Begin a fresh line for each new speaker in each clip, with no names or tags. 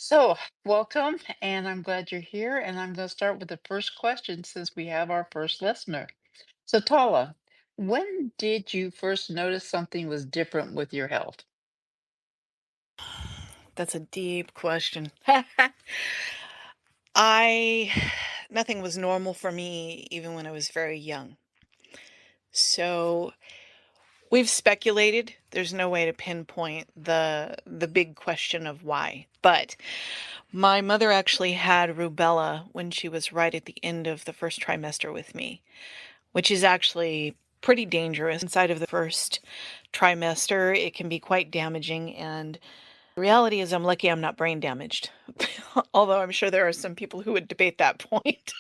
So, welcome, and I'm glad you're here. And I'm going to start with the first question since we have our first listener. So, Tala, when did you first notice something was different with your health?
That's a deep question. I Nothing was normal for me even when I was very young. So we've speculated. There's no way to pinpoint the big question of why. But my mother actually had rubella when she was right at the end of the first trimester with me, which is actually pretty dangerous. Inside of the first trimester, it can be quite damaging, and the reality is I'm lucky I'm not brain damaged. Although I'm sure there are some people who would debate that point.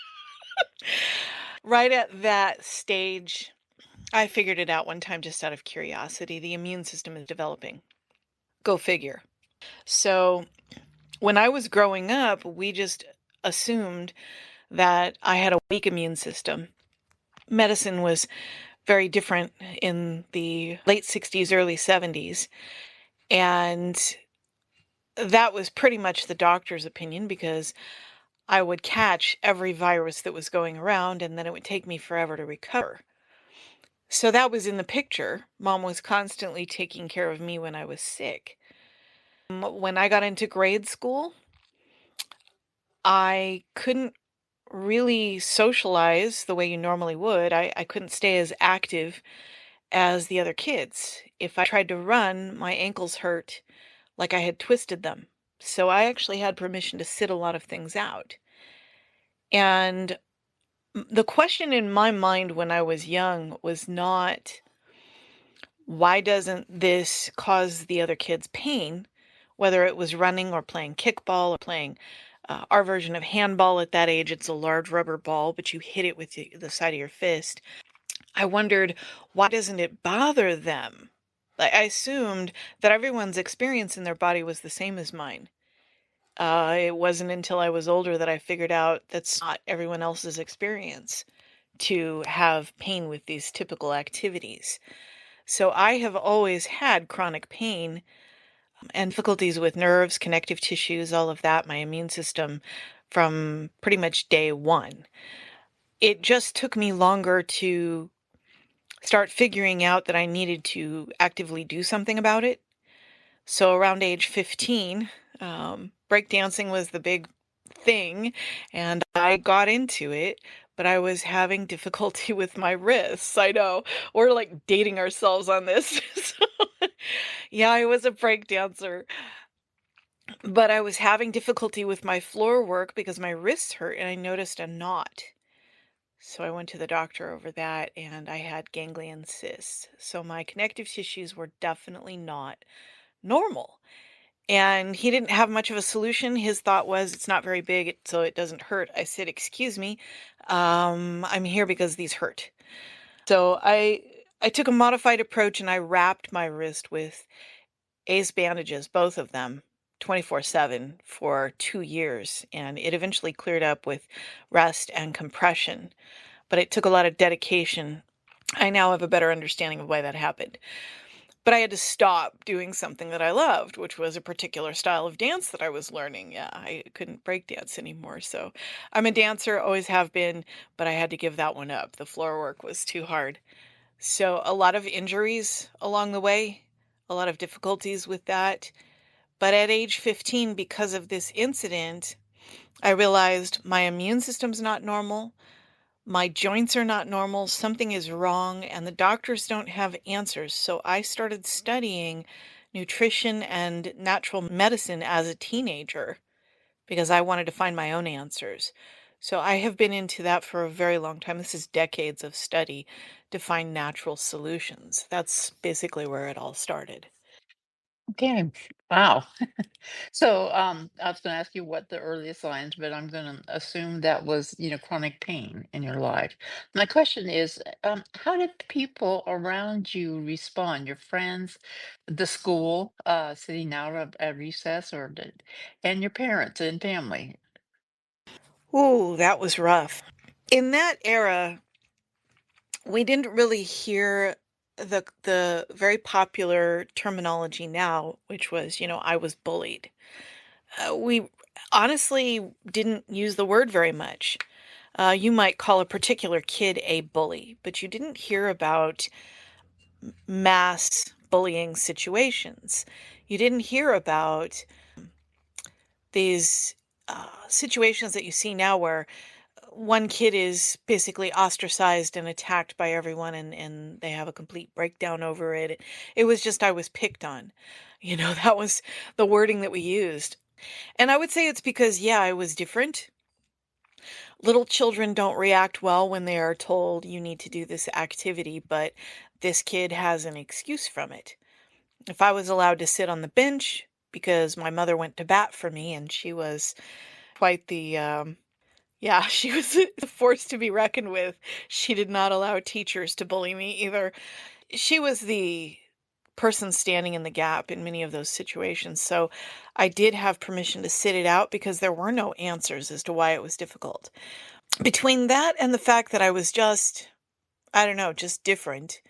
Right at that stage, I figured it out one time just out of curiosity. The immune system is developing. Go figure. So when I was growing up, we just assumed that I had a weak immune system. Medicine was very different in the late 60s, early 70s. And that was pretty much the doctor's opinion because I would catch every virus that was going around and then it would take me forever to recover. So that was in the picture. Mom was constantly taking care of me when I was sick. When I got into grade school, I couldn't really socialize the way you normally would. I couldn't stay as active as the other kids. If I tried to run, my ankles hurt like I had twisted them. So I actually had permission to sit a lot of things out. And the question in my mind when I was young was not, why doesn't this cause the other kids pain? Whether it was running or playing kickball or playing our version of handball at that age, it's a large rubber ball, but you hit it with the side of your fist. I wondered, why doesn't it bother them? I assumed that everyone's experience in their body was the same as mine. It wasn't until I was older that I figured out that's not everyone else's experience to have pain with these typical activities. So I have always had chronic pain and difficulties with nerves, connective tissues, all of that, my immune system from pretty much day one. It just took me longer to start figuring out that I needed to actively do something about it. So around age 15, breakdancing was the big thing, and I got into it, but I was having difficulty with my wrists. I know, we're like dating ourselves on this. So, yeah, I was a breakdancer, but I was having difficulty with my floor work because my wrists hurt and I noticed a knot. So I went to the doctor over that and I had ganglion cysts. So my connective tissues were definitely not normal. And he didn't have much of a solution. His thought was, it's not very big, so it doesn't hurt. I said, excuse me, I'm here because these hurt. So I took a modified approach and I wrapped my wrist with ace bandages, both of them, 24/7 for 2 years. And it eventually cleared up with rest and compression. But it took a lot of dedication. I now have a better understanding of why that happened. But I had to stop doing something that I loved, which was a particular style of dance that I was learning. Yeah, I couldn't break dance anymore. So I'm a dancer, always have been, but I had to give that one up. The floor work was too hard. So a lot of injuries along the way, a lot of difficulties with that. But at age 15, because of this incident, I realized my immune system's not normal. My joints are not normal, something is wrong, and the doctors don't have answers. So I started studying nutrition and natural medicine as a teenager because I wanted to find my own answers. So I have been into that for a very long time. This is decades of study to find natural solutions. That's basically where it all started.
Okay. Wow. So, I was going to ask you what the earliest signs, but I'm going to assume that was, chronic pain in your life. My question is, how did people around you respond? Your friends, the school, sitting out at recess, and your parents and family?
Ooh, that was rough. In that era, we didn't really hear the very popular terminology now, which was, I was bullied. We honestly didn't use the word very much. You might call a particular kid a bully, but you didn't hear about mass bullying situations. You didn't hear about these situations that you see now where one kid is basically ostracized and attacked by everyone and they have a complete breakdown over it. It was just, I was picked on. That was the wording that we used. And I would say it's because, yeah, I was different. Little children don't react well when they are told you need to do this activity, but this kid has an excuse from it. If I was allowed to sit on the bench because my mother went to bat for me and she was quite the, yeah, she was a force to be reckoned with. She did not allow teachers to bully me either. She was the person standing in the gap in many of those situations. So I did have permission to sit it out because there were no answers as to why it was difficult. Between that and the fact that I was just, I don't know, just different,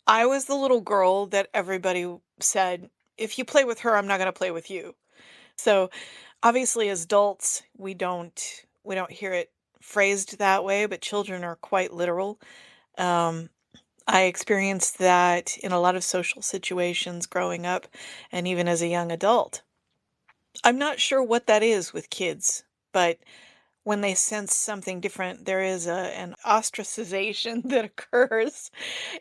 I was the little girl that everybody said, if you play with her, I'm not going to play with you. So obviously as adults, we don't hear it phrased that way, but children are quite literal. Um, I experienced that in a lot of social situations growing up and even as a young adult. I'm not sure what that is with kids, but when they sense something different, there is an ostracization that occurs,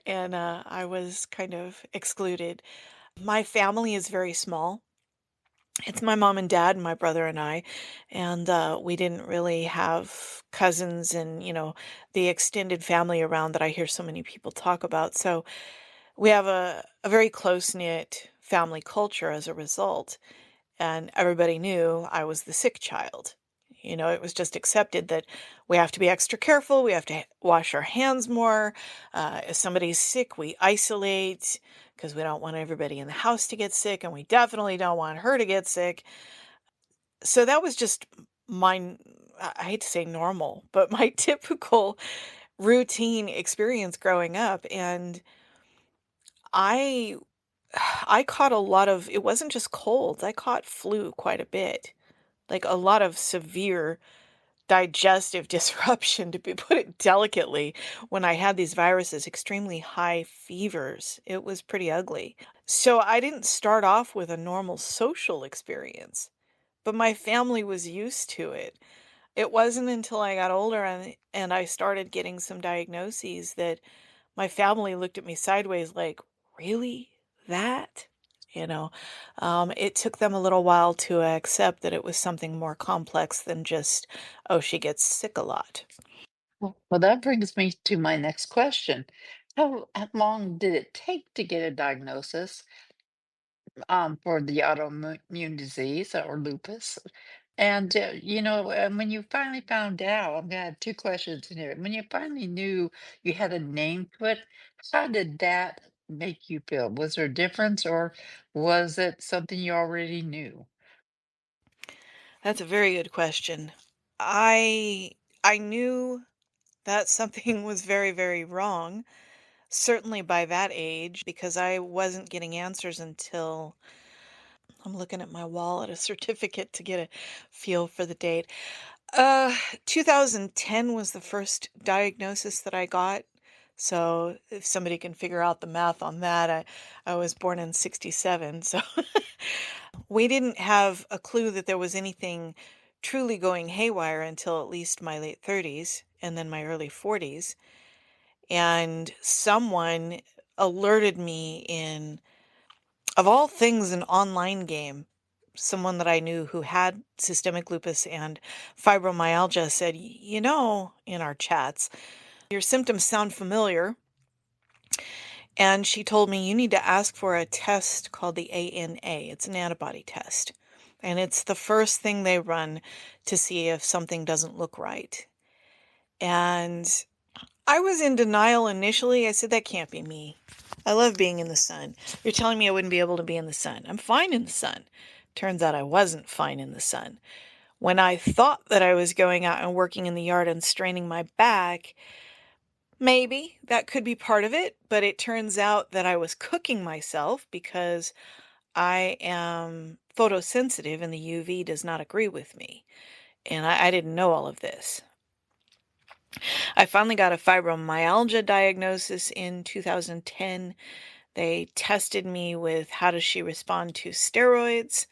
and I was kind of excluded. My family is very small. It's my mom and dad and my brother and I, and we didn't really have cousins and the extended family around that I hear so many people talk about. So we have a very close knit family culture as a result, and everybody knew I was the sick child. It was just accepted that we have to be extra careful. We have to wash our hands more. If somebody's sick, we isolate because we don't want everybody in the house to get sick, and we definitely don't want her to get sick. So that was just my, I hate to say normal, but my typical routine experience growing up. And I I caught a lot of, it wasn't just colds. I caught flu quite a bit. Like a lot of severe digestive disruption, to put it delicately, when I had these viruses, extremely high fevers. It was pretty ugly. So I didn't start off with a normal social experience, but my family was used to it. It wasn't until I got older and I started getting some diagnoses that my family looked at me sideways like, "Really? That?" You know, it took them a little while to accept that it was something more complex than just, oh, she gets sick a lot.
Well, that brings me to my next question. How long did it take to get a diagnosis for the autoimmune disease or lupus? And and when you finally found out, I'm gonna have two questions in here. When you finally knew you had a name to it, how did that make you feel? Was there a difference, or was it something you already knew?
That's a very good question. I I knew that something was very, very wrong, certainly by that age, because I wasn't getting answers until I'm looking at my wall at a certificate to get a feel for the date. Uh, 2010 was the first diagnosis that I got. So if somebody can figure out the math on that, I was born in 67. So we didn't have a clue that there was anything truly going haywire until at least my late 30s and then my early 40s. And someone alerted me in, of all things, an online game. Someone that I knew who had systemic lupus and fibromyalgia said, in our chats, your symptoms sound familiar. And she told me, you need to ask for a test called the ANA. It's an antibody test. And it's the first thing they run to see if something doesn't look right. And I was in denial initially. I said, that can't be me. I love being in the sun. You're telling me I wouldn't be able to be in the sun. I'm fine in the sun. Turns out I wasn't fine in the sun. When I thought that I was going out and working in the yard and straining my back, maybe that could be part of it, but it turns out that I was cooking myself because I am photosensitive and the UV does not agree with me. And I didn't know all of this. I finally got a fibromyalgia diagnosis in 2010. They tested me with how does she respond to steroids?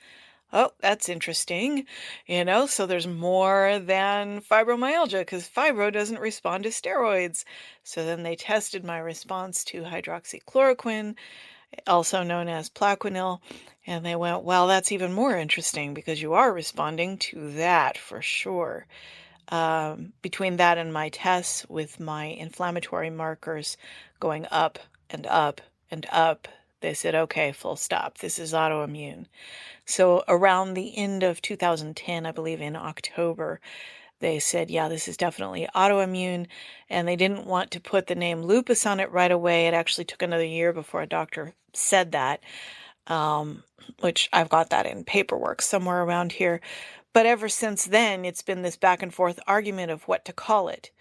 Oh, that's interesting. So there's more than fibromyalgia because fibro doesn't respond to steroids. So then they tested my response to hydroxychloroquine, also known as Plaquenil, and they went, well, that's even more interesting because you are responding to that for sure. Between that and my tests with my inflammatory markers going up and up and up, they said, okay, full stop. This is autoimmune. So around the end of 2010, I believe in October, they said, yeah, this is definitely autoimmune. And they didn't want to put the name lupus on it right away. It actually took another year before a doctor said that, which I've got that in paperwork somewhere around here. But ever since then, it's been this back and forth argument of what to call it.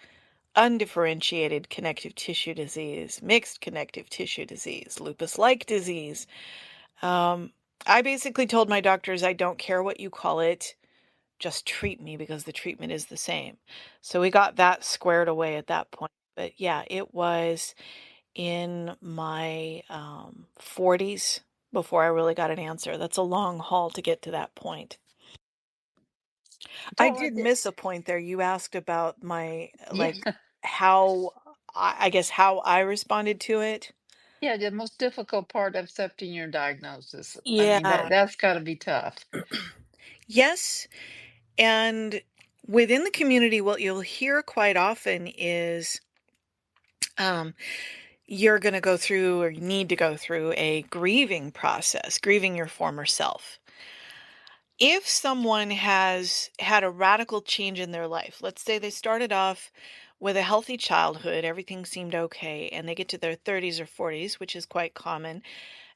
Undifferentiated connective tissue disease, mixed connective tissue disease, lupus-like disease. I basically told my doctors, I don't care what you call it, just treat me because the treatment is the same. So we got that squared away at that point. But yeah, it was in my 40s before I really got an answer. That's a long haul to get to that point. I
Tala,
did miss a point there. You asked about my,
yeah,
how, I guess, how I responded to it.
yeah, the most difficult part of accepting your diagnosis. I mean,
Yeah.
that's got to be tough.
Yes. And within the community, what you'll hear quite often is um, you're going to go through or you need to go through a grieving process, grieving your former self. If someone has had a radical change in their life, let's say they started off with a healthy childhood, everything seemed okay, and they get to their 30s or 40s, which is quite common,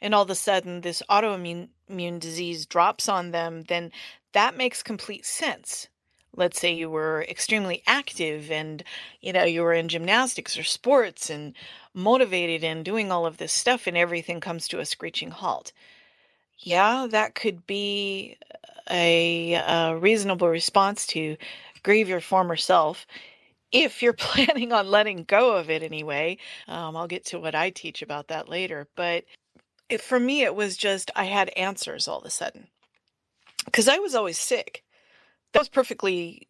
and all of a sudden this autoimmune disease drops on them, then that makes complete sense. Let's say you were extremely active and you were in gymnastics or sports and motivated and doing all of this stuff and everything comes to a screeching halt. Yeah, that could be a reasonable response to grieve your former self if you're planning on letting go of it anyway. I'll get to what I teach about that later, but for me, it was just I had answers all of a sudden because I was always sick. That was perfectly,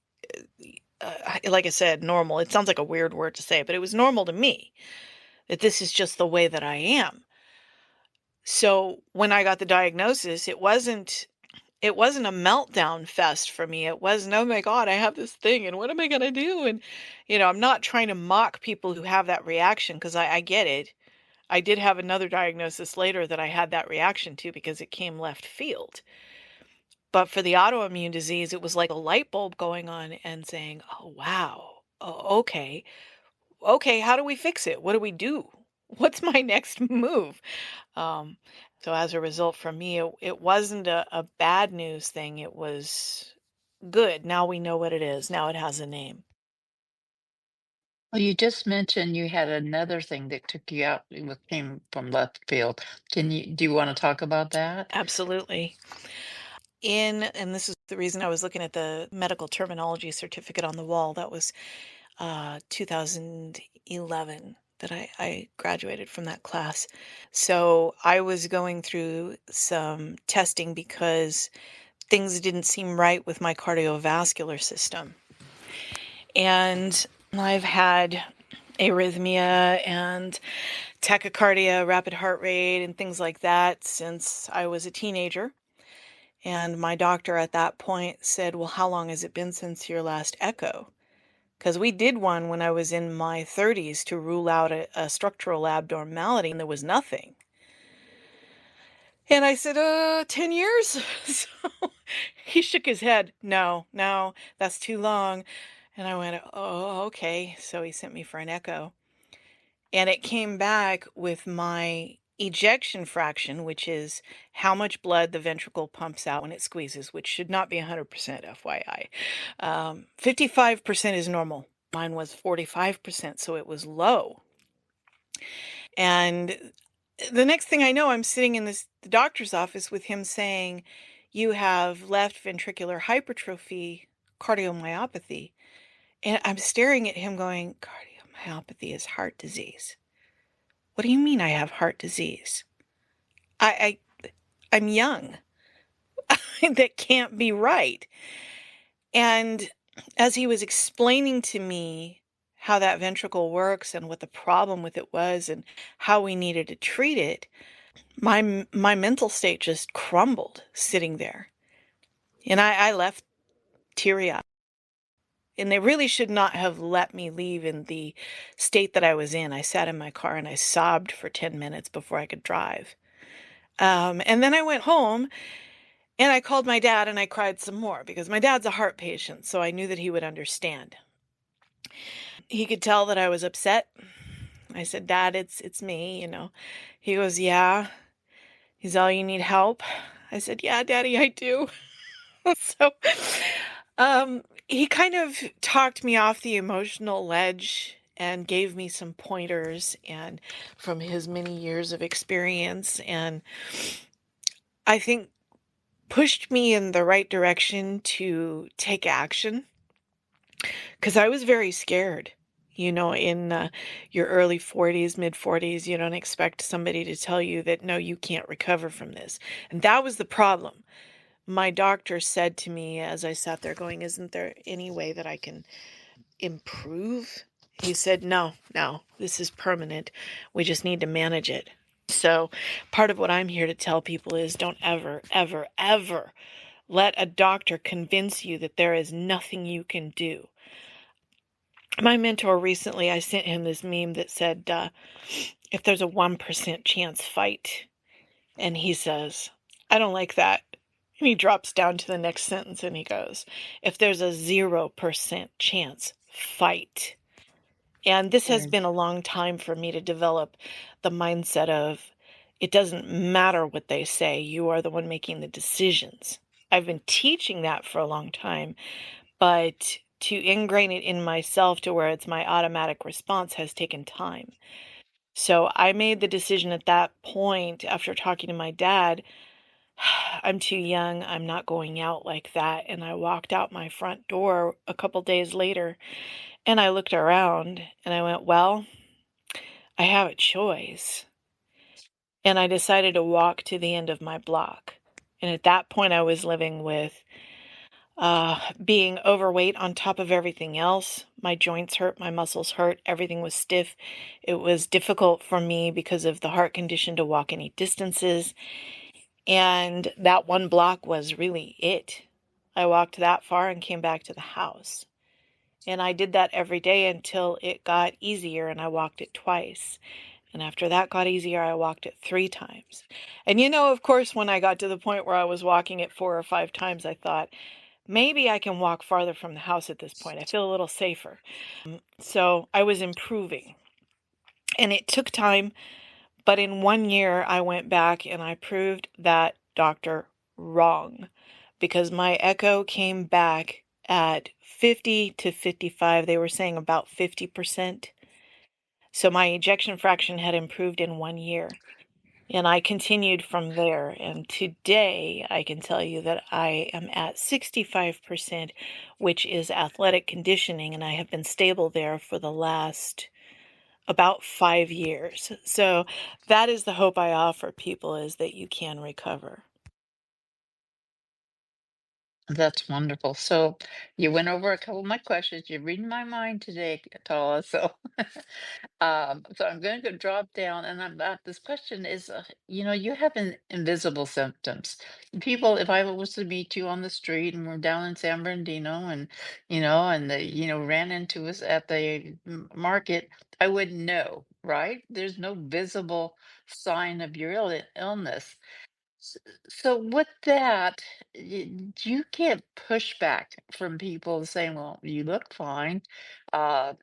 like I said, normal. It sounds like a weird word to say, but it was normal to me that this is just the way that I am. So when I got the diagnosis, it wasn't a meltdown fest for me. It wasn't, oh my God, I have this thing and what am I going to do? And, I'm not trying to mock people who have that reaction because I get it. I did have another diagnosis later that I had that reaction to because it came left field. But for the autoimmune disease, it was like a light bulb going on and saying, oh, wow. Oh, okay. Okay, how do we fix it? What do we do? What's my next move? Um, so as a result, for me, it wasn't a bad news thing. It was good. Now we know what it is. Now it has a name.
Well, you just mentioned you had another thing that took you out, came from left field. Do you want to talk about that?
Absolutely. And this is the reason I was looking at the medical terminology certificate on the wall. That was 2011 that I graduated from that class. So I was going through some testing because things didn't seem right with my cardiovascular system. And I've had arrhythmia and tachycardia, rapid heart rate, and things like that since I was a teenager. And my doctor at that point said, well, how long has it been since your last echo? Because we did one when I was in my 30s to rule out a structural abnormality, and there was nothing. And I said, 10 years? So he shook his head. No, no, that's too long. And I went, oh, okay. So he sent me for an echo. And it came back with my ejection fraction, which is how much blood the ventricle pumps out when it squeezes, which should not be 100% FYI. 55% is normal. Mine was 45%, so it was low. And The next thing I know, I'm sitting in the doctor's office with him saying, "You have left ventricular hypertrophy, cardiomyopathy." And I'm staring at him going, "Cardiomyopathy is heart disease. What do you mean I have heart disease? I'm young. That can't be right." And as he was explaining to me how that ventricle works and what the problem with it was and how we needed to treat it, my mental state just crumbled sitting there. And I left teary-eyed. And they really should not have let me leave in the state that I was in. I sat in my car and I sobbed for 10 minutes before I could drive. And then I went home and I called my dad and I cried some more because my dad's a heart patient, so I knew that he would understand. He could tell that I was upset. I said, "Dad, it's me, you know." He goes, "Yeah." He's all, "You need help?" I said, "Yeah, Daddy, I do." So, he kind of talked me off the emotional ledge and gave me some pointers and from his many years of experience, and I think pushed me in the right direction to take action because I was very scared. You know, in your early 40s, mid 40s, you don't expect somebody to tell you that, no, you can't recover from this. And that was the problem. My doctor said to me as I sat there going, "Isn't there any way that I can improve?" He said, "No, no, this is permanent. We just need to manage it." So, part of what I'm here to tell people is don't ever, ever, ever let a doctor convince you that there is nothing you can do. My mentor recently, I sent him this meme that said, if there's a 1% chance, fight. And he says, "I don't like that." And he drops down to the next sentence and he goes, "If there's a 0% chance, fight." And this has
Right.
been a long time for me to develop the mindset of it doesn't matter what they say, you are the one making the decisions. I've been teaching that for a long time, but to ingrain it in myself to where it's my automatic response has taken time. So I made the decision at that point after talking to my dad, I'm too young. I'm not going out like that. And I walked out my front door a couple days later and I looked around and I went, well, I have a choice. And I decided to walk to the end of my block. And at that point, I was living with being overweight on top of everything else. My joints hurt, my muscles hurt, everything was stiff. It was difficult for me because of the heart condition to walk any distances. And that one block was really it. I walked that far and came back to the house. And I did that every day until it got easier and I walked it twice. And after that got easier, I walked it 3 times. And of course, when I got to the point where I was walking it 4 or 5 times, I thought, maybe I can walk farther from the house at this point. I feel a little safer. So I was improving. And it took time, but in 1 year, I went back and I proved that doctor wrong because my echo came back at 50 to 55. They were saying about 50%. So my ejection fraction had improved in 1 year. And I continued from there. And today I can tell you that I am at 65%, which is athletic conditioning. And I have been stable there for the last about 5 years. So that is the hope I offer people is that you can recover.
That's wonderful. So you went over a couple of my questions. You're reading my mind today, Tala. So, so I'm going to go drop down, and this question is, you have invisible symptoms. People, if I was to meet you on the street and we're down in San Bernardino, and they, ran into us at the market, I wouldn't know, right? There's no visible sign of your illness. S- So with that, you get pushback from people saying, "Well, you look fine." I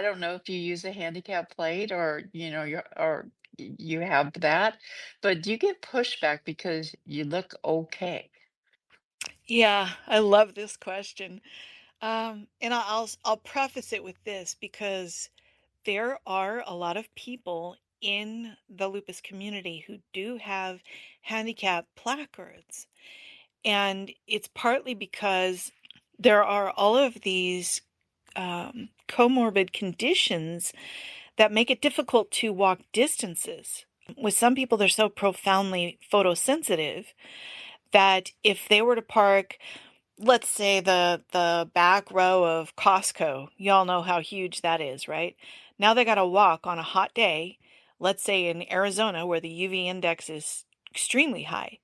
don't know if you use a handicap plate or you have that, but do you get pushback because you look okay?
Yeah, I love this question. And I'll preface it with this because there are a lot of people in the lupus community who do have handicap placards. And it's partly because there are all of these comorbid conditions that make it difficult to walk distances. With some people, they're so profoundly photosensitive that if they were to park, let's say the back row of Costco, y'all know how huge that is, right? Now they got to walk on a hot day, let's say in Arizona where the UV index is extremely high,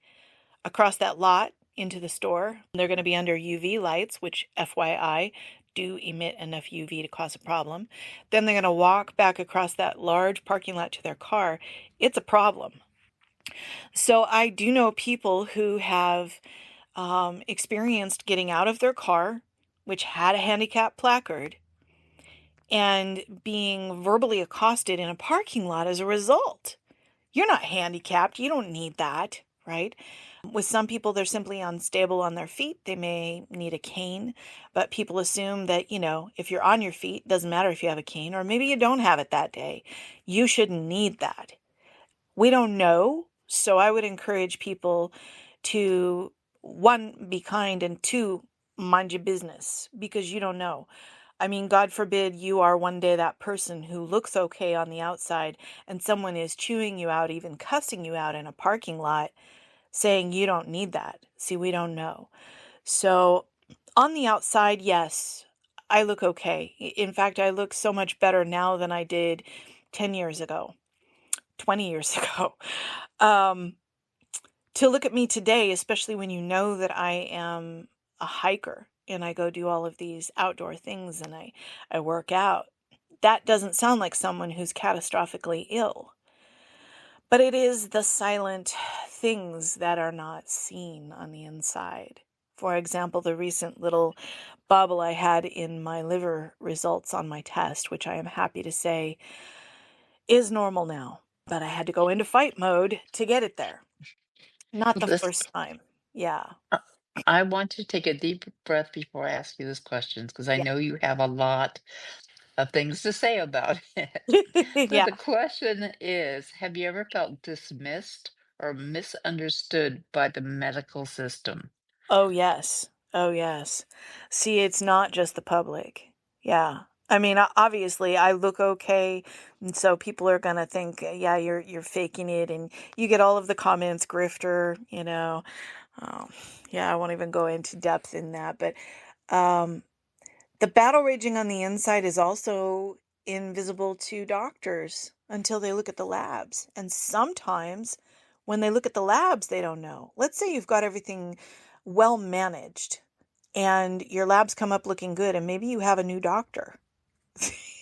across that lot into the store. They're going to be under UV lights, which FYI do emit enough UV to cause a problem. Then they're going to walk back across that large parking lot to their car. It's a problem. So I do know people who have experienced getting out of their car, which had a handicap placard, and being verbally accosted in a parking lot as a result. You're not handicapped. You don't need that, right? With some people, they're simply unstable on their feet. They may need a cane, but people assume that, if you're on your feet, it doesn't matter if you have a cane, or maybe you don't have it that day. You shouldn't need that. We don't know. So I would encourage people to, one, be kind, and two, mind your business because you don't know. I mean, God forbid you are one day that person who looks okay on the outside and someone is chewing you out, even cussing you out in a parking lot, saying you don't need that. See, we don't know. So on the outside, yes, I look okay. In fact, I look so much better now than I did 10 years ago, 20 years ago. To look at me today, especially when you know that I am a hiker and I go do all of these outdoor things and I work out, that doesn't sound like someone who's catastrophically ill. But it is the silent things that are not seen on the inside. For example, the recent little bubble I had in my liver results on my test, which I am happy to say is normal now. But I had to go into fight mode to get it there. Not the
This,
first time. Yeah.
uh, I want to take a deep breath before I ask you this question because I
Yeah.
know you have a lot of things to say about it. But
Yeah.
the question is, have you ever felt dismissed or misunderstood by the medical system?
Oh, yes. Oh, yes. See, it's not just the public. Yeah. I mean, obviously, I look okay, and so people are gonna think, yeah, you're faking it, and you get all of the comments, grifter. Oh, yeah, I won't even go into depth in that, but um, the battle raging on the inside is also invisible to doctors until they look at the labs. And sometimes when they look at the labs, they don't know. Let's say you've got everything well managed and your labs come up looking good, and maybe you have a new doctor.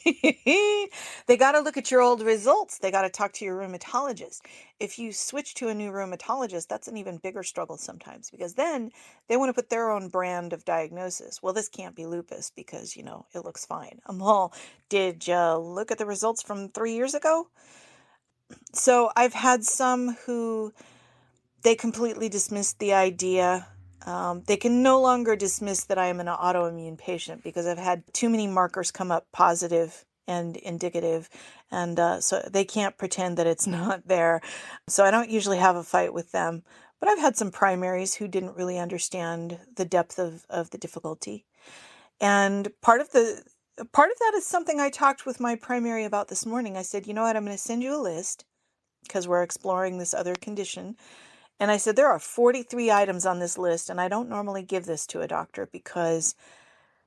They got to look at your old results. They got to talk to your rheumatologist. If you switch to a new rheumatologist, that's an even bigger struggle sometimes because then they want to put their own brand of diagnosis. Well, this can't be lupus because, it looks fine. Well, did you look at the results from 3 years ago? So I've had some who they completely dismissed the idea. They can no longer dismiss that I am an autoimmune patient because I've had too many markers come up positive and indicative, and so they can't pretend that it's not there. So I don't usually have a fight with them. But I've had some primaries who didn't really understand the depth of the difficulty. And part of that is something I talked with my primary about this morning. I said, you know what, I'm going to send you a list because we're exploring this other condition. And I said, there are 43 items on this list, and I don't normally give this to a doctor because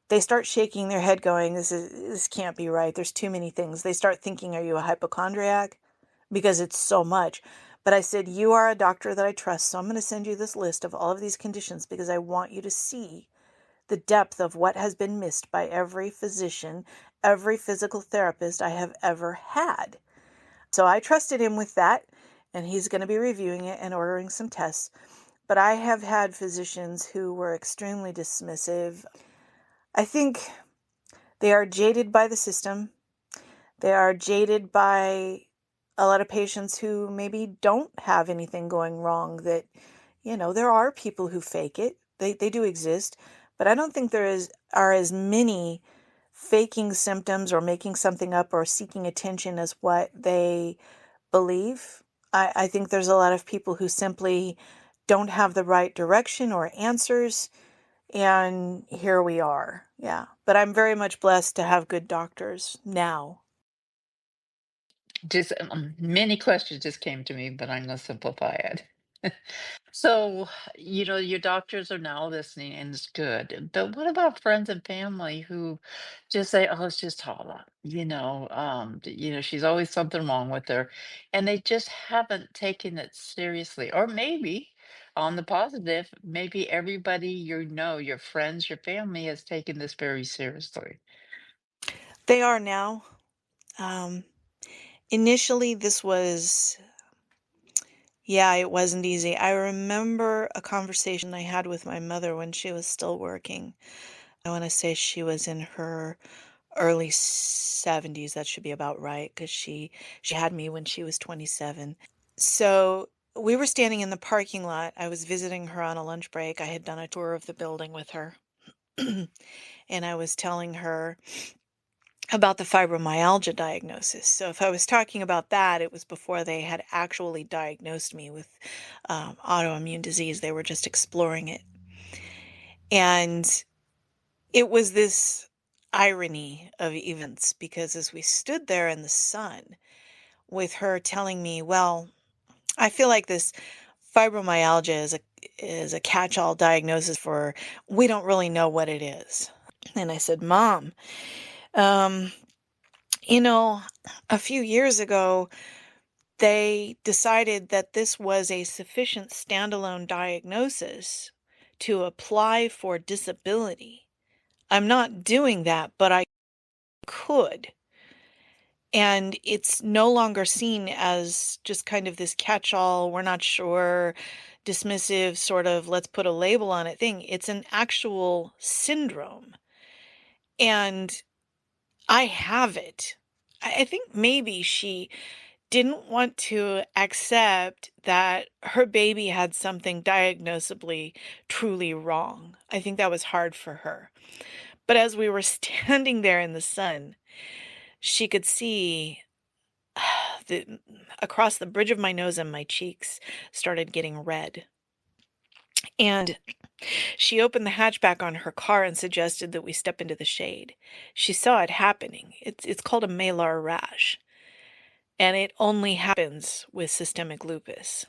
they start shaking their head going, this can't be right. There's too many things. They start thinking, are you a hypochondriac? Because it's so much. But I said, you are a doctor that I trust, so I'm going to send you this list of all of these conditions because I want you to see the depth of what has been missed by every physician, every physical therapist I have ever had. So I trusted him with that, and he's going to be reviewing it and ordering some tests. But I have had physicians who were extremely dismissive. I think they are jaded by the system. They are jaded by a lot of patients who maybe don't have anything going wrong. That, there are people who fake it. They do exist. But I don't think are as many faking symptoms or making something up or seeking attention as what they believe. I think there's a lot of people who simply don't have the right direction or answers, and here we are. Yeah. But I'm very much blessed to have good doctors now.
Just many questions just came to me, but I'm going to simplify it. So, your doctors are now listening, and it's good. But what about friends and family who just say, "Oh, it's just Tala," she's always something wrong with her, and they just haven't taken it seriously. Or maybe on the positive, maybe everybody your friends, your family has taken this very seriously.
They are now. Um, Initially, this was, yeah, it wasn't easy. I remember a conversation I had with my mother when she was still working. I want to say she was in her early 70s. That should be about right because she had me when she was 27. So we were standing in the parking lot. I was visiting her on a lunch break. I had done a tour of the building with her. And I was telling her about the fibromyalgia diagnosis. So if I was talking about that, it was before they had actually diagnosed me with autoimmune disease. They were just exploring it. And it was this irony of events because as we stood there in the sun with her telling me, well, I feel like this fibromyalgia is a catch-all diagnosis for we don't really know what it is. And I said, Mom, um, you know, a few years ago, they decided that this was a sufficient standalone diagnosis to apply for disability. I'm not doing that, but I could. And it's no longer seen as just kind of this catch all, we're not sure, dismissive, sort of let's put a label on it thing. It's an actual syndrome. And I have it. I think maybe she didn't want to accept that her baby had something diagnosably truly wrong. I think that was hard for her. But as we were standing there in the sun, she could see the, across the bridge of my nose and my cheeks started getting red. And she opened the hatchback on her car and suggested that we step into the shade. She saw it happening. It's called a malar rash, and it only happens with systemic lupus.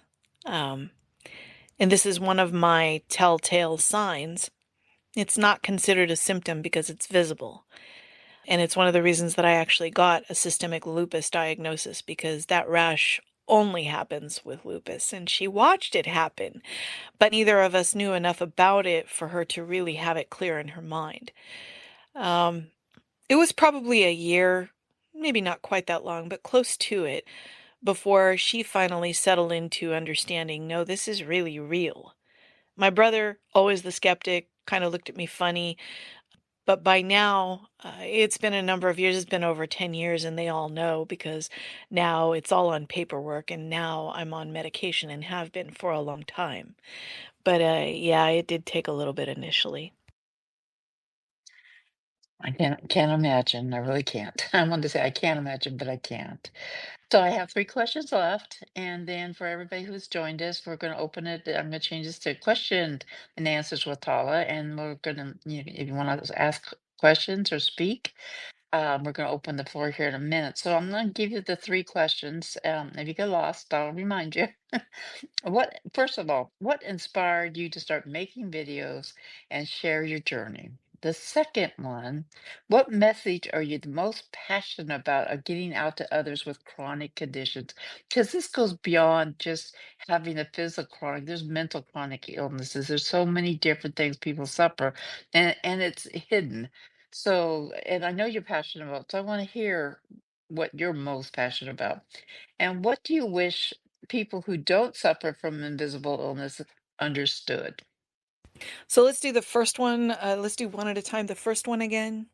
Um, and this is one of my telltale signs. It's not considered a symptom because it's visible. And it's one of the reasons that I actually got a systemic lupus diagnosis because that rash only happens with lupus. And she watched it happen, but neither of us knew enough about it for her to really have it clear in her mind. Um, it was probably a year, maybe not quite that long, but close to it, before she finally settled into understanding no, this is really real. My brother, always the skeptic, kind of looked at me funny. But by now, it's been a number of years. It's been over 10 years, and they all know because now it's all on paperwork, and now I'm on medication and have been for a long time. But yeah, it did take a little bit initially.
I can't imagine. I really can't. I wanted to say I can't imagine, but I can't. So I have three questions left, and then for everybody who's joined us, we're going to open it. I'm going to change this to question and answers with Tala, and we're going to, if you want to ask questions or speak, we're going to open the floor here in a minute. So I'm going to give you the three questions. If you get lost, I'll remind you. First of all, what inspired you to start making videos and share your journey? The second one, what message are you the most passionate about of getting out to others with chronic conditions? Because this goes beyond just having a physical chronic, there's mental chronic illnesses. There's so many different things people suffer, and it's hidden. So, and I know you're passionate about, so I want to hear what you're most passionate about. And what do you wish people who don't suffer from invisible illness understood?
So let's do the first one. Let's do one at a time. The first one again.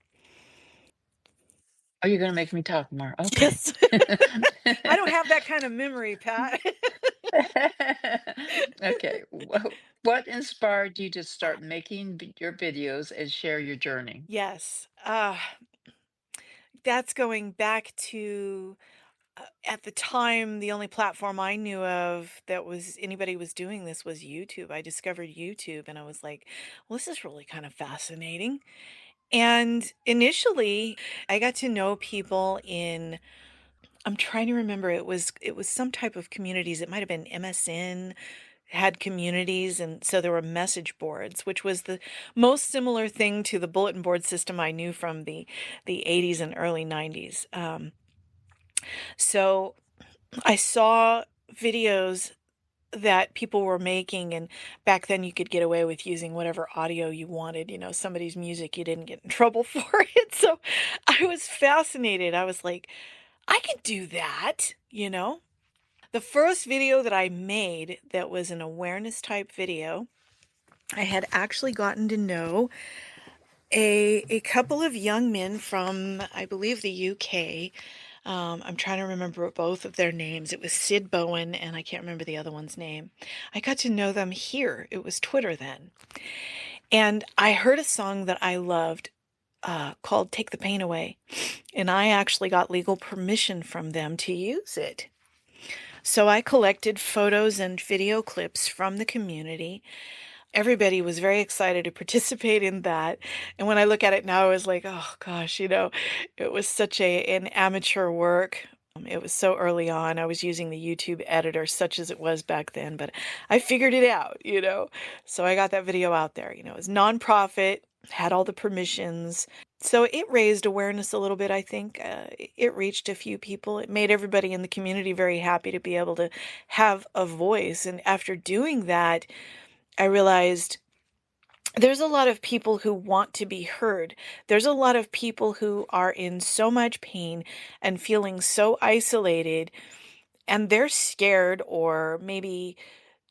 Oh, you're going to make me talk more. Okay.
Yes. I don't have that kind of memory, Pat.
Okay. What inspired you to start making your videos and share your journey?
Yes. That's going back to At the time, the only platform I knew of that was anybody was doing this was YouTube. I discovered YouTube and I was like, well, this is really kind of fascinating. And initially, I got to know people in I'm trying to remember it was some type of communities. It might have been MSN had communities and so there were message boards, which was the most similar thing to the bulletin board system I knew from the 80s and early 90s. So I saw videos that people were making, and back then you could get away with using whatever audio you wanted, somebody's music, you didn't get in trouble for it. So I was fascinated. I was like, I can do that. The first video that I made that was an awareness type video, I had actually gotten to know a couple of young men from, I believe, the UK. I'm trying to remember both of their names. It was Sid Bowen, and I can't remember the other one's name. I got to know them here. It was Twitter then. And I heard a song that I loved called Take the Pain Away. And I actually got legal permission from them to use it. So I collected photos and video clips from the community. Everybody was very excited to participate in that. And when I look at it now, I was like, oh gosh, it was such an amateur work. It was so early on. I was using the YouTube editor, such as it was back then, but I figured it out. So I got that video out there. It was nonprofit, had all the permissions. So it raised awareness a little bit, I think. It reached a few people. It made everybody in the community very happy to be able to have a voice. And after doing that, I realized there's a lot of people who want to be heard. There's a lot of people who are in so much pain and feeling so isolated, and they're scared or maybe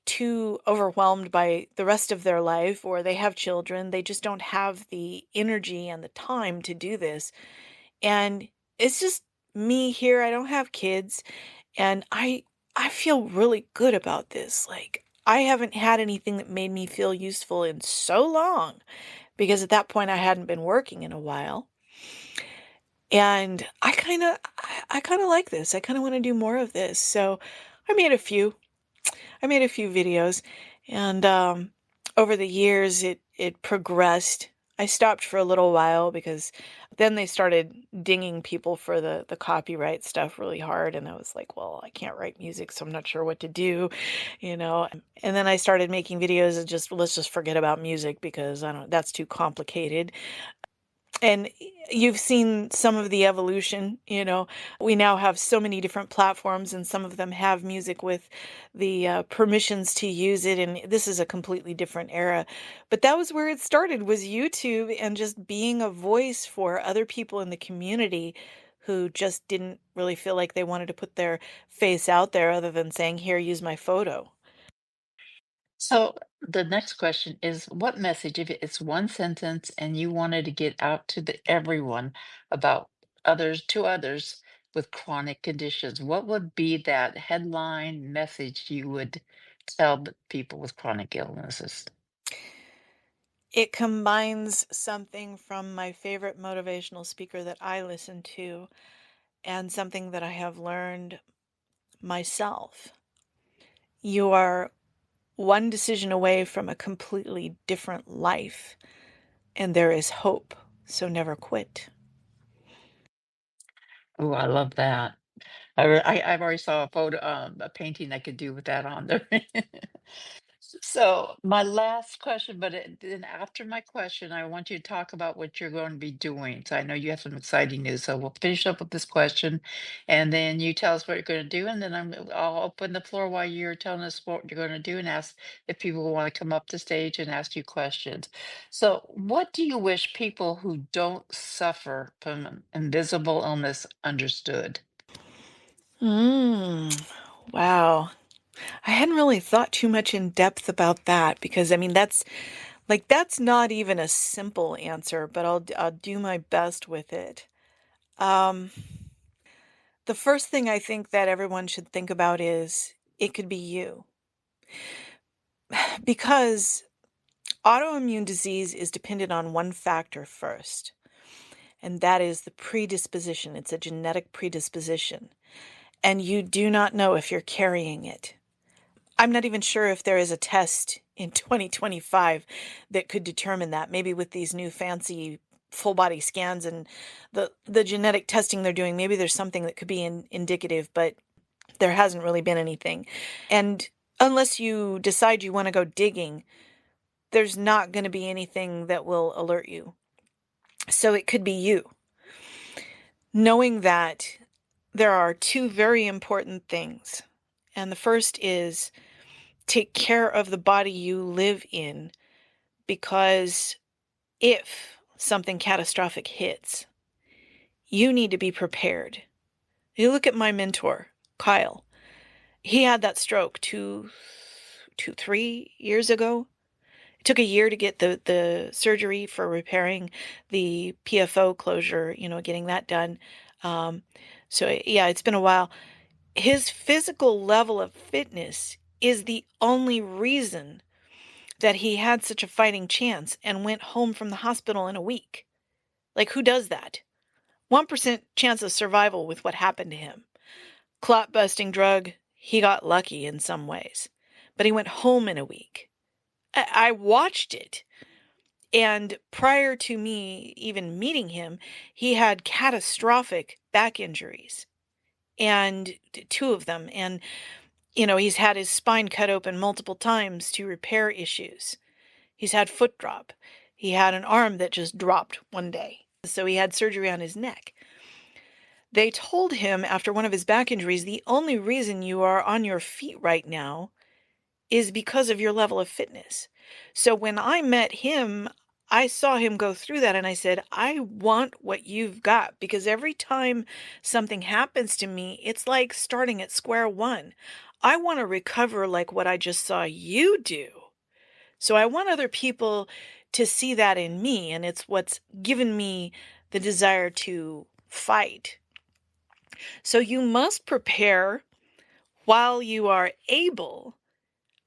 too overwhelmed by the rest of their life, or they have children. They just don't have the energy and the time to do this. And it's just me here. I don't have kids, and I feel really good about this. Like, I haven't had anything that made me feel useful in so long because at that point I hadn't been working in a while. And I kind of like this. I kind of want to do more of this. So I made a few. I made a few videos, and over the years it progressed. I stopped for a little while because then they started dinging people for the copyright stuff really hard, and I was like, well, I can't write music, so I'm not sure what to do, you know. And then I started making videos and just let's just forget about music because I don't that's too complicated. And you've seen some of the evolution. We now have so many different platforms, and some of them have music with the permissions to use it. And this is a completely different era. But that was where it started, was YouTube and just being a voice for other people in the community who just didn't really feel like they wanted to put their face out there other than saying, here, use my photo.
So the next question is, what message, if it's one sentence and you wanted to get out to everyone about others with chronic conditions, what would be that headline message you would tell the people with chronic illnesses?
It combines something from my favorite motivational speaker that I listen to and something that I have learned myself. You are one decision away from a completely different life, and there is hope, so never quit.
Oh, I love that. I've already saw a photo, a painting I could do with that on there. So my last question, but then after my question, I want you to talk about what you're going to be doing. So I know you have some exciting news. So we'll finish up with this question, and then you tell us what you're going to do, and then I'll open the floor while you're telling us what you're going to do, and ask if people want to come up to stage and ask you questions. So, what do you wish people who don't suffer from invisible illness understood?
Mm, wow. I hadn't really thought too much in depth about that because I mean that's not even a simple answer, but I'll do my best with it. Um the first thing I think that everyone should think about is it could be you. Because autoimmune disease is dependent on one factor first, and that is the predisposition. It's a genetic predisposition. and you do not know if you're carrying it. I'm not even sure if there is a test in 2025 that could determine that. Maybe with these new fancy full body scans and the genetic testing they're doing, maybe there's something that could be indicative, but there hasn't really been anything. And unless you decide you want to go digging, there's not going to be anything that will alert you. So it could be you. Knowing that there are two very important things. And the first is take care of the body you live in, because if something catastrophic hits, you need to be prepared. You look at my mentor, Kyle. He had that stroke 3 years ago. It took a year to get the surgery for repairing the PFO closure, getting that done. Um, so yeah, it's been a while. His physical level of fitness is the only reason that he had such a fighting chance and went home from the hospital in a week. Like, who does that? 1% chance of survival with what happened to him. Clot busting drug, he got lucky in some ways, but he went home in a week. I watched it. And prior to me even meeting him, he had catastrophic back injuries, and two of them. And, he's had his spine cut open multiple times to repair issues. He's had foot drop. He had an arm that just dropped one day. So he had surgery on his neck. They told him after one of his back injuries, the only reason you are on your feet right now is because of your level of fitness. So when I met him, I saw him go through that and I said, I want what you've got, because every time something happens to me, it's like starting at square one. I want to recover like what I just saw you do. So I want other people to see that in me, and it's what's given me the desire to fight. So you must prepare while you are able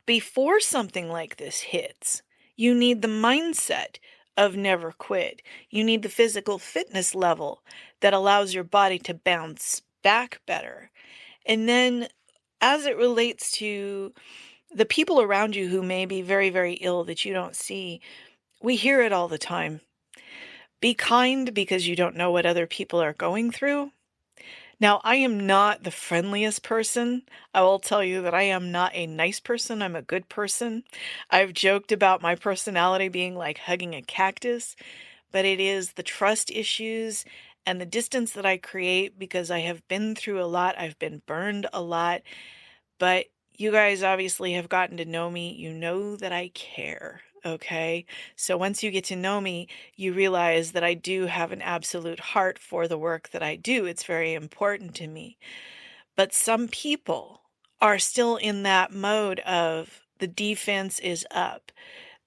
before something like this hits. You need the mindset of never quit. You need the physical fitness level that allows your body to bounce back better. And then, as it relates to the people around you who may be very, very ill that you don't see, we hear it all the time. Be kind because you don't know what other people are going through. Now, I am not the friendliest person. I will tell you that I am not a nice person. I'm a good person. I've joked about my personality being like hugging a cactus, but it is the trust issues and the distance that I create because I have been through a lot. I've been burned a lot, but you guys obviously have gotten to know me. You know that I care. Okay. So once you get to know me, you realize that I do have an absolute heart for the work that I do. It's very important to me. But some people are still in that mode of the defense is up.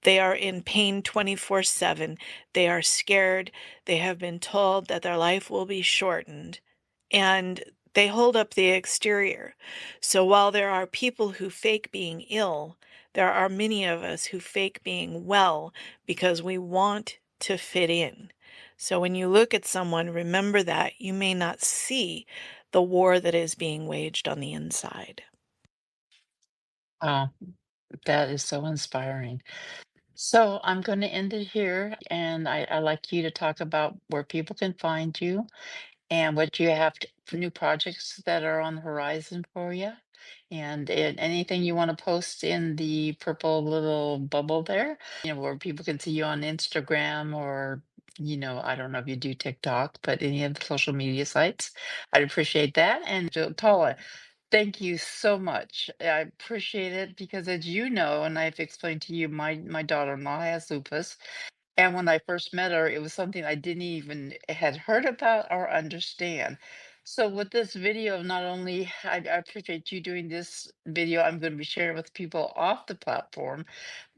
They are in pain 24/7. They are scared. They have been told that their life will be shortened, and they hold up the exterior. So while there are people who fake being ill, there are many of us who fake being well because we want to fit in. So when you look at someone, remember that you may not see the war that is being waged on the inside.
Wow, that is so inspiring. So I'm going to end it here, and I like you to talk about where people can find you and what you have for new projects that are on the horizon for you. And anything you want to post in the purple little bubble there, where people can see you on Instagram or, I don't know if you do TikTok, but any of the social media sites. I'd appreciate that. And Tala, thank you so much. I appreciate it because, as you know, and I've explained to you, my daughter-in-law has lupus, and when I first met her, it was something I didn't even had heard about or understand. So with this video, not only I appreciate you doing this video, I'm going to be sharing with people off the platform,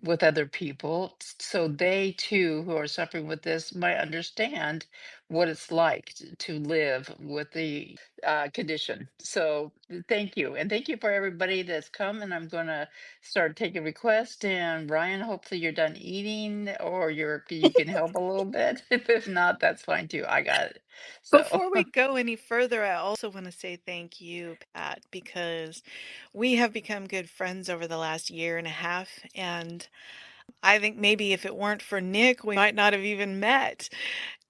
with other people so they too who are suffering with this might understand what it's like to live with the condition. So thank you, and thank you for everybody that's come, and I'm going to start taking requests. And Ryan, hopefully you're done eating, or you can help a little bit. If not, that's fine too, I got it. So
Before we go any further, I also want to say thank you, Pat, because we have become good friends over the last year and a half. And I think maybe if it weren't for Nick, we might not have even met.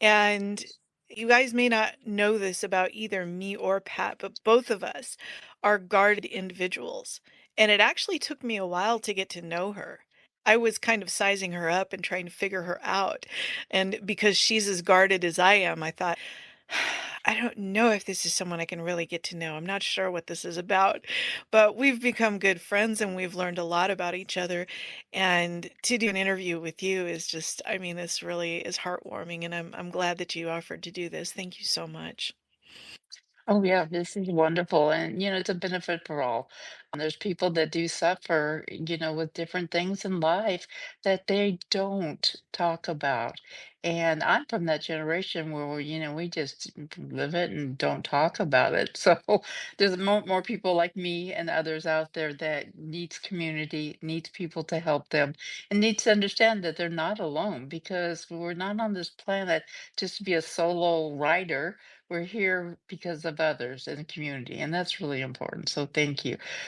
And you guys may not know this about either me or Pat, but both of us are guarded individuals. And it actually took me a while to get to know her. I was kind of sizing her up and trying to figure her out. And because she's as guarded as I am, I thought, I don't know if this is someone I can really get to know. I'm not sure what this is about, but we've become good friends and we've learned a lot about each other. And to do an interview with you is just, I mean, this really is heartwarming, and I'm glad that you offered to do this. Thank you so much.
oh yeah, this is wonderful. And it's a benefit for all. There's people that do suffer, with different things in life that they don't talk about. And I'm from that generation where we just live it and don't talk about it. So there's more people like me and others out there that needs community, needs people to help them, and needs to understand that they're not alone, because we're not on this planet just to be a solo rider. We're here because of others in the community, and that's really important. So thank you.